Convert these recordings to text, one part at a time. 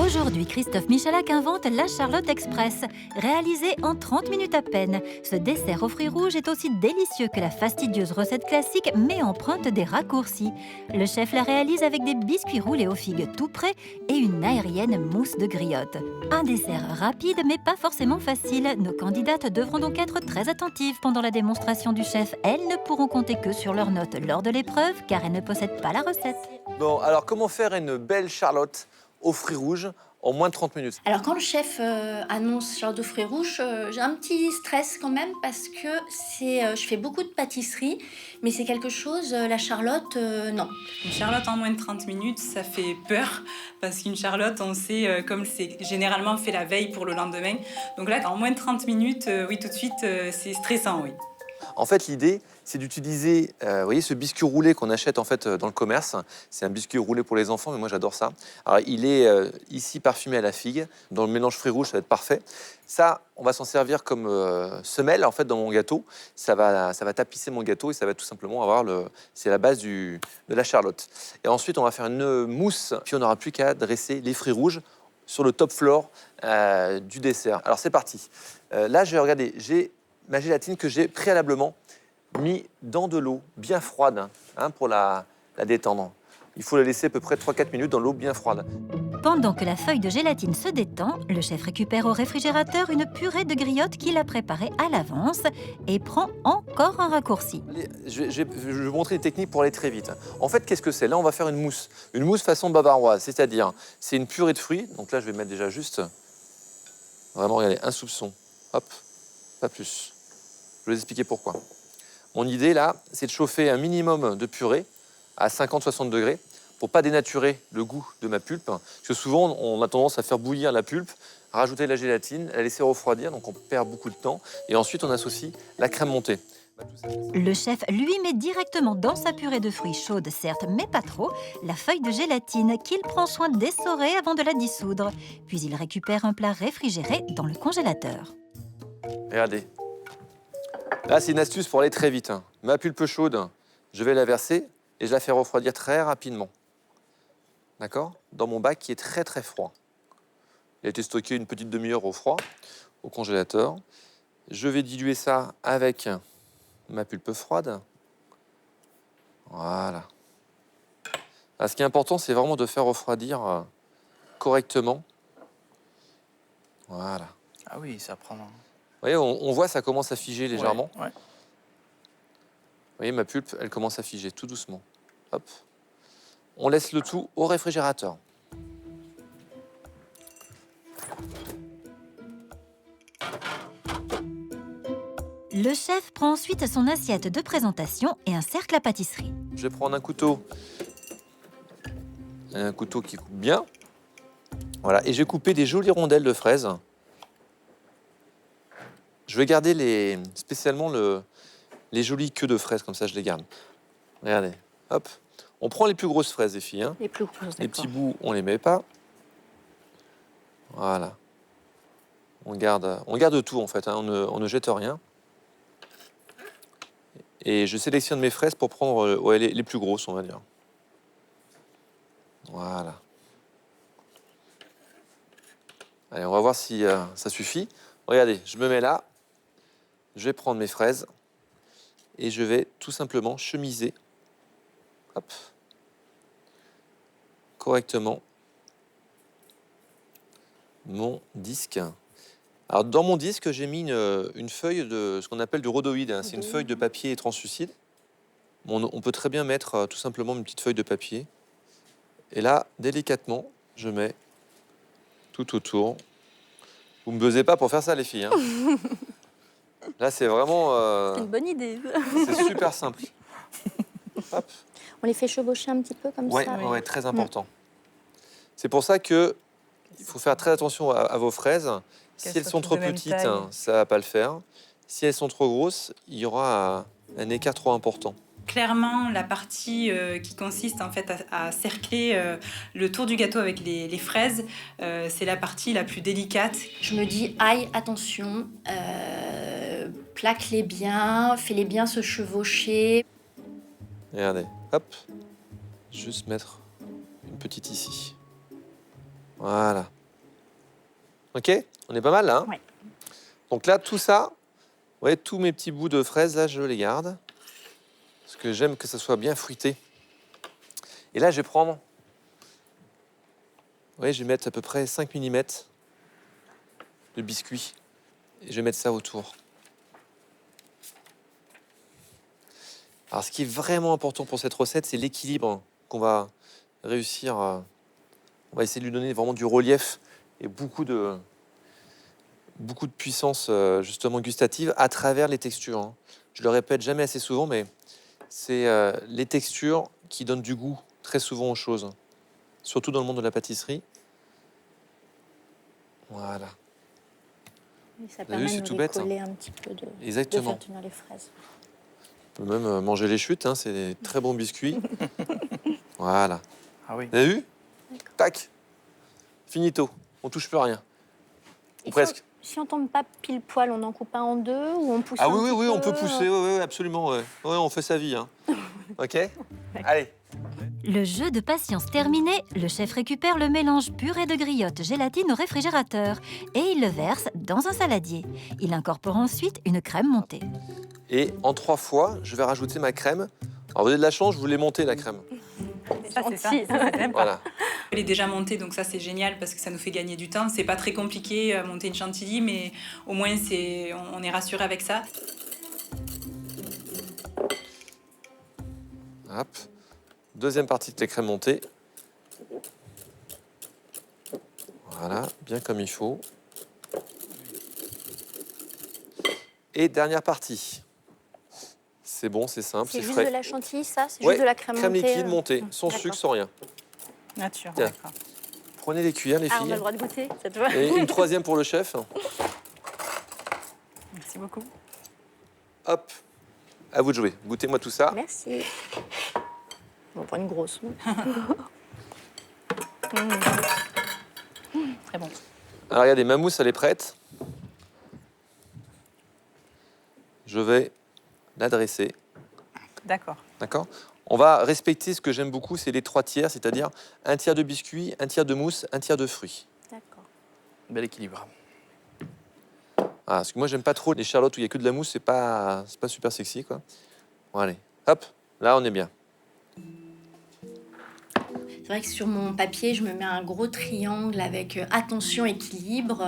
Aujourd'hui, Christophe Michalak invente la Charlotte Express. Réalisée en 30 minutes à peine, ce dessert aux fruits rouges est aussi délicieux que la fastidieuse recette classique, mais emprunte des raccourcis. Le chef la réalise avec des biscuits roulés aux figues tout prêts et une aérienne mousse de griotte. Un dessert rapide, mais pas forcément facile. Nos candidates devront donc être très attentives pendant la démonstration du chef. Elles ne pourront compter que sur leurs notes lors de l'épreuve, car elles ne possèdent pas la recette. Bon, alors comment faire une belle Charlotte aux fruits rouges en moins de 30 minutes? Alors quand le chef annonce Charlotte aux fruits rouges, j'ai un petit stress quand même parce que je fais beaucoup de pâtisserie, mais c'est quelque chose, la Charlotte, non. Une Charlotte en moins de 30 minutes, ça fait peur, parce qu'une Charlotte, on sait, comme c'est généralement fait la veille pour le lendemain. Donc là, en moins de 30 minutes, oui, tout de suite, c'est stressant, oui. En fait, l'idée, c'est d'utiliser, vous voyez, ce biscuit roulé qu'on achète en fait dans le commerce. C'est un biscuit roulé pour les enfants, mais moi j'adore ça. Alors, il est ici parfumé à la figue. Dans le mélange fruits rouges, ça va être parfait. Ça, on va s'en servir comme semelle en fait dans mon gâteau. Ça va tapisser mon gâteau et ça va tout simplement avoir c'est la base de la Charlotte. Et ensuite, on va faire une mousse. Puis on n'aura plus qu'à dresser les fruits rouges sur le top floor du dessert. Alors c'est parti. Là, je vais regarder. J'ai ma gélatine que j'ai préalablement mis dans de l'eau bien froide pour la détendre. Il faut la laisser à peu près 3-4 minutes dans l'eau bien froide. Pendant que la feuille de gélatine se détend, le chef récupère au réfrigérateur une purée de griotte qu'il a préparée à l'avance et prend encore un raccourci. Allez, je vais vous montrer une technique pour aller très vite. En fait, qu'est-ce que c'est? Là, on va faire une mousse façon bavaroise, c'est-à-dire, c'est une purée de fruits. Donc là, je vais mettre déjà juste, vraiment, regardez, un soupçon. Hop, pas plus. Je vais vous expliquer pourquoi. Mon idée, là, c'est de chauffer un minimum de purée à 50-60 degrés pour pas dénaturer le goût de ma pulpe. Parce que souvent, on a tendance à faire bouillir la pulpe, rajouter de la gélatine, la laisser refroidir, donc on perd beaucoup de temps. Et ensuite, on associe la crème montée. Le chef lui met directement dans sa purée de fruits chaude, certes, mais pas trop, la feuille de gélatine qu'il prend soin d'essorer avant de la dissoudre. Puis il récupère un plat réfrigéré dans le congélateur. Regardez. Là, c'est une astuce pour aller très vite. Ma pulpe chaude, je vais la verser et je la fais refroidir très rapidement. D'accord? Dans mon bac qui est très très froid. Il a été stocké une petite demi-heure au froid, au congélateur. Je vais diluer ça avec ma pulpe froide. Voilà. Là, ce qui est important, c'est vraiment de faire refroidir correctement. Voilà. Ah oui, ça prend. Vous voyez, on voit, ça commence à figer légèrement. Ouais. Vous voyez, ma pulpe, elle commence à figer tout doucement. Hop. On laisse le tout au réfrigérateur. Le chef prend ensuite son assiette de présentation et un cercle à pâtisserie. Je vais prendre un couteau qui coupe bien. Voilà, et je vais couper des jolies rondelles de fraises. Je vais garder spécialement les jolies queues de fraises, comme ça je les garde. Regardez, hop. On prend les plus grosses fraises, les filles. Les plus grosses, Les petits bouts, on les met pas. Voilà. On garde tout en fait, on ne jette rien. Et je sélectionne mes fraises pour prendre les plus grosses, on va dire. Voilà. Allez, on va voir si ça suffit. Regardez, je me mets là. Je vais prendre mes fraises et je vais tout simplement chemiser, hop, correctement mon disque. Alors, dans mon disque, j'ai mis une feuille de ce qu'on appelle du rhodoïde. C'est une feuille de papier translucide. On peut très bien mettre tout simplement une petite feuille de papier. Et là, délicatement, je mets tout autour. Vous ne me buzzez pas pour faire ça, les filles. Là, c'est vraiment... C'est une bonne idée. c'est super simple. Hop. On les fait chevaucher un petit peu comme ça. Ouais, très important. C'est pour ça que il faut faire très attention à vos fraises. Si elles sont trop petites, ça ne va pas le faire. Si elles sont trop grosses, il y aura un écart trop important. Clairement, la partie qui consiste en fait à cercler le tour du gâteau avec les fraises, c'est la partie la plus délicate. Je me dis, aïe, attention, plaque-les bien, fais-les bien se chevaucher. Regardez, hop, juste mettre une petite ici. Voilà. Ok? On est pas mal là, hein? Ouais. Donc là, tout ça, vous voyez, tous mes petits bouts de fraises, là, je les garde. Parce que j'aime que ça soit bien fruité. Et là, je vais prendre... Vous voyez, je vais mettre à peu près 5 mm de biscuit. Et je vais mettre ça autour. Alors, ce qui est vraiment important pour cette recette, c'est l'équilibre qu'on va réussir à... On va essayer de lui donner vraiment du relief et beaucoup de puissance, justement, gustative à travers les textures, hein. Je le répète jamais assez souvent, mais c'est les textures qui donnent du goût très souvent aux choses, surtout dans le monde de la pâtisserie. Voilà. Et ça Vous avez permet vu, de c'est nous tout les bête, hein. coller un petit peu, de Exactement. faire tenir les fraises. On peut même manger les chutes, hein, c'est des très bons biscuits. Voilà. Ah oui. Vous avez vu? Tac. Finito. On touche plus à rien. Ou Et presque. Si on tombe pas pile poil, on en coupe un en deux ou on pousse Ah un oui, oui, petit oui, on peu, peut pousser, oui, absolument. Ouais. Ouais, on fait sa vie. Hein. Ok? Allez. Le jeu de patience terminé, le chef récupère le mélange purée de griotte gélatine au réfrigérateur et il le verse dans un saladier. Il incorpore ensuite une crème montée. Et en 3 fois, je vais rajouter ma crème. Alors, vous avez de la chance, je voulais monter la crème. Ça, c'est ça. Gentil. Ça, j'aime pas. Voilà. Elle est déjà montée, donc ça c'est génial parce que ça nous fait gagner du temps. C'est pas très compliqué monter une chantilly, mais au moins on est rassuré avec ça. Hop. Deuxième partie de la crème montée. Voilà, bien comme il faut. Et dernière partie. C'est bon, c'est simple, C'est c'est juste frais. de la chantilly, ça? C'est Ouais, juste de la crème montée? liquide montée, sans D'accord. sucre, sans rien. Nature, Tiens. d'accord. Prenez les cuillères, les Ah, on a filles. le droit de goûter cette fois? Et une troisième pour le chef. Merci beaucoup. Hop, à vous de jouer. Goûtez-moi tout ça. Merci. On va prendre une grosse. Très bon. Alors regardez, ma mousse, elle est prête. Je vais l'adresser, D'accord. d'accord? On va respecter ce que j'aime beaucoup, c'est les 3 tiers, c'est-à-dire un tiers de biscuit, un tiers de mousse, un tiers de fruits. D'accord. Bel équilibre. Ah, parce que moi, j'aime pas trop les charlottes où il y a que de la mousse, c'est pas super sexy, quoi. Bon, allez, hop, là, on est bien. C'est vrai que sur mon papier, je me mets un gros triangle avec attention, équilibre.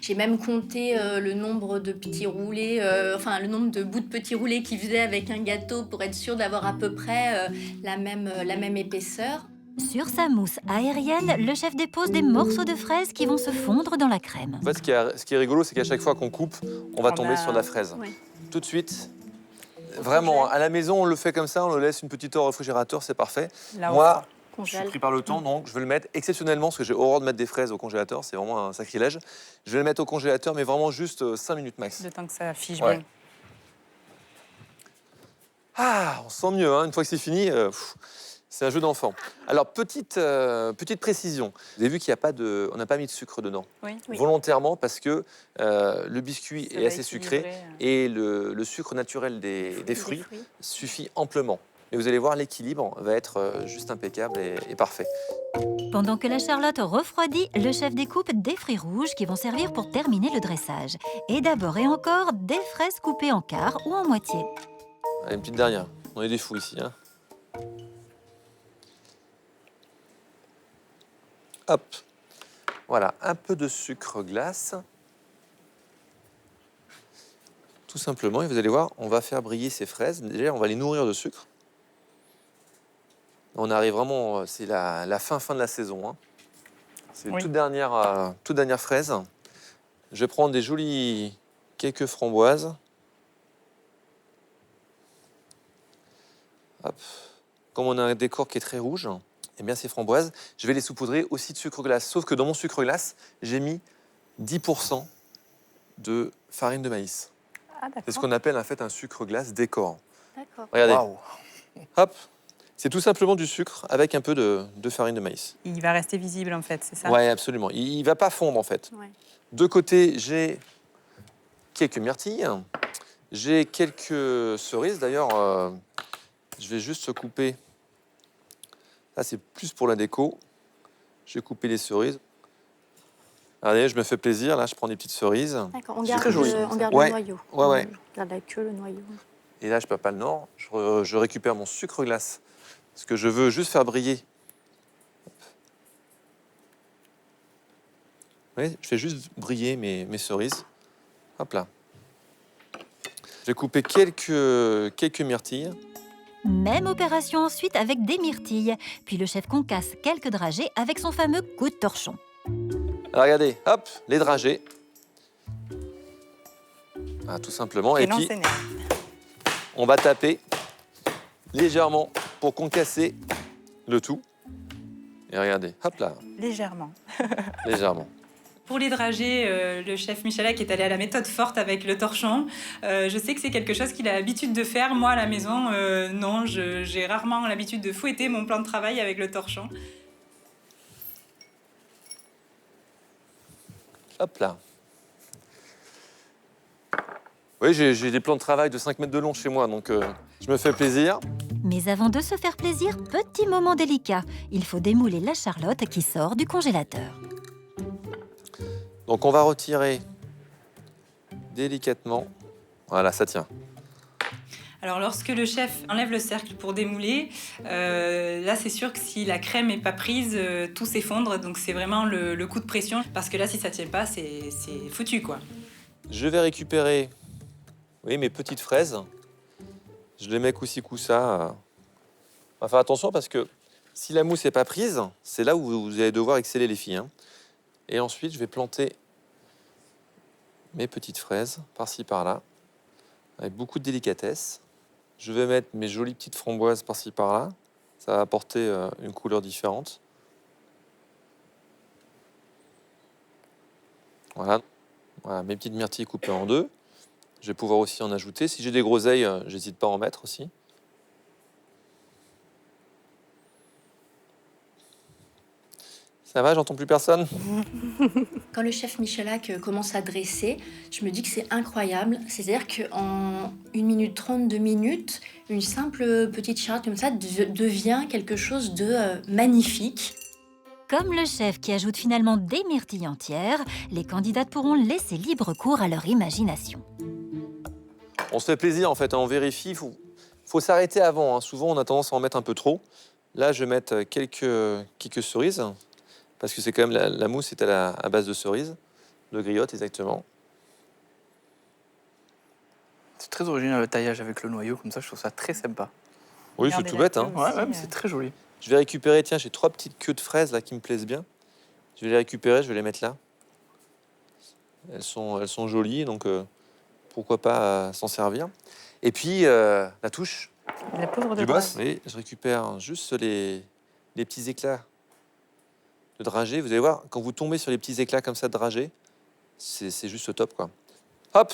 J'ai même compté le nombre de petits roulés, enfin le nombre de bouts de petits roulés qu'il faisait avec un gâteau pour être sûr d'avoir à peu près la même épaisseur. Sur sa mousse aérienne, le chef dépose des morceaux de fraises qui vont se fondre dans la crème. En fait, ce qui est rigolo, c'est qu'à chaque fois qu'on coupe, on va On tomber a- sur la fraise. Ouais. Tout de suite. Vraiment, à la maison, on le fait comme ça, on le laisse une petite heure au réfrigérateur, c'est parfait. Là, Moi, je Congèle. suis pris par le temps, donc je vais le mettre exceptionnellement, parce que j'ai horreur de mettre des fraises au congélateur, c'est vraiment un sacrilège. Je vais le mettre au congélateur, mais vraiment juste 5 minutes max. de temps que ça fige Ouais. bien. Ah, on se sent mieux, hein, une fois que c'est fini. C'est un jeu d'enfant. Alors, petite précision. Vous avez vu qu'il n'y a pas de... On n'a pas mis de sucre dedans. Oui. Oui. Volontairement, parce que le biscuit Ça est va assez sucré équilibrer, et le sucre naturel des fruits suffit amplement. Et vous allez voir, l'équilibre va être juste impeccable et parfait. Pendant que la charlotte refroidit, le chef découpe des fruits rouges qui vont servir pour terminer le dressage. Et d'abord et encore, des fraises coupées en quart ou en moitié. Allez, une petite dernière. On est des fous ici. Hein. Hop. Voilà, un peu de sucre glace. Tout simplement, et vous allez voir, on va faire briller ces fraises. Déjà, on va les nourrir de sucre. On arrive vraiment, c'est la fin de la saison. Hein. C'est Oui. toute dernière fraise. Je vais prendre des jolies quelques framboises. Hop. Comme on a un décor qui est très rouge, eh bien ces framboises, je vais les saupoudrer aussi de sucre glace. Sauf que dans mon sucre glace, j'ai mis 10% de farine de maïs. Ah, d'accord. C'est ce qu'on appelle en fait un sucre glace décor. D'accord. Regardez, Waouh. hop. C'est tout simplement du sucre avec un peu de farine de maïs. Il va rester visible en fait, c'est ça? Ouais, absolument. Il ne va pas fondre en fait. Ouais. De côté, j'ai quelques myrtilles. J'ai quelques cerises. D'ailleurs, je vais juste couper. Là, c'est plus pour la déco. Je vais couper les cerises. Allez, je me fais plaisir. Là, je prends des petites cerises. D'accord, on C'est garde, très joli. on garde Ouais. le noyau. Ouais. On garde la queue, le noyau. Et là, je peux pas le nord. Je récupère mon sucre glace. Parce que je veux juste faire briller. Oui, je fais juste briller mes cerises. Hop là. Je vais couper quelques myrtilles. Même opération ensuite avec des myrtilles. Puis le chef concasse quelques dragées avec son fameux coup de torchon. Alors regardez, hop, les dragées. Ah, tout simplement. Et non, puis, c'est nerf. on va taper légèrement pour concasser le tout. Et regardez, hop là, Légèrement. légèrement. Pour les dragées, le chef Michalak est allé à la méthode forte avec le torchon. Je sais que c'est quelque chose qu'il a l'habitude de faire. Moi, à la maison, non, j'ai rarement l'habitude de fouetter mon plan de travail avec le torchon. Hop là. Oui, j'ai des plans de travail de 5 mètres de long chez moi, donc je me fais plaisir. Mais avant de se faire plaisir, petit moment délicat. Il faut démouler la charlotte qui sort du congélateur. Donc on va retirer délicatement. Voilà, ça tient. Alors, lorsque le chef enlève le cercle pour démouler, là, c'est sûr que si la crème n'est pas prise, tout s'effondre. Donc, c'est vraiment le coup de pression. Parce que là, si ça ne tient pas, c'est foutu, quoi. Je vais récupérer mes petites fraises. Je les mets coup-ci, coup-ça. On va faire attention parce que si la mousse n'est pas prise, c'est là où vous allez devoir exceller les filles. Hein. Et ensuite, je vais planter mes petites fraises par-ci, par-là, avec beaucoup de délicatesse. Je vais mettre mes jolies petites framboises par-ci, par-là. Ça va apporter une couleur différente. Voilà. Voilà, mes petites myrtilles coupées en deux. Je vais pouvoir aussi en ajouter. Si j'ai des groseilles, j'hésite pas à en mettre aussi. Ça va, j'entends plus personne? Quand le chef Michalak commence à dresser, je me dis que c'est incroyable. C'est-à-dire qu'en 1 minute 30, 2 minutes, une simple petite charlotte comme ça devient quelque chose de magnifique. Comme le chef qui ajoute finalement des myrtilles entières, les candidates pourront laisser libre cours à leur imagination. On se fait plaisir en fait, hein, on vérifie. Faut s'arrêter avant. Hein. Souvent, on a tendance à en mettre un peu trop. Là, je vais mettre quelques cerises. Parce que c'est quand même la mousse est à base de cerises, de griotte exactement. C'est très original le taillage avec le noyau, comme ça, je trouve ça très sympa. Oui, c'est tout bête. Hein. Ouais, mais c'est très joli. Je vais récupérer, tiens, j'ai 3 petites queues de fraises là qui me plaisent bien. Je vais les récupérer, je vais les mettre là. Elles sont jolies, donc pourquoi pas s'en servir. Et puis, la touche La poudre de du boss. boss. Oui, je récupère juste les petits éclats de dragée. Vous allez voir, quand vous tombez sur les petits éclats comme ça de dragée, c'est juste top, quoi. Hop!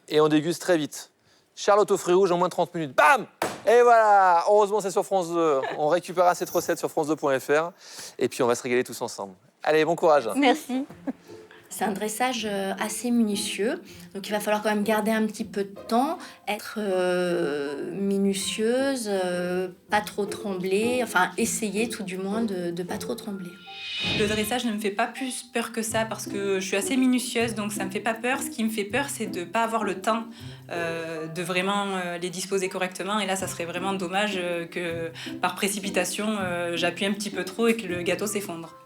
Et on déguste très vite. Charlotte aux fruits rouges en moins de 30 minutes. Bam! Et voilà! Heureusement, c'est sur France 2. On récupérera cette recette sur france2.fr. Et puis, on va se régaler tous ensemble. Allez, bon courage! Merci. C'est un dressage assez minutieux, donc il va falloir quand même garder un petit peu de temps, être minutieuse, pas trop trembler, enfin essayer tout du moins de pas trop trembler. Le dressage ne me fait pas plus peur que ça parce que je suis assez minutieuse, donc ça me fait pas peur. Ce qui me fait peur, c'est de pas avoir le temps de vraiment les disposer correctement. Et là, ça serait vraiment dommage que par précipitation, j'appuie un petit peu trop et que le gâteau s'effondre.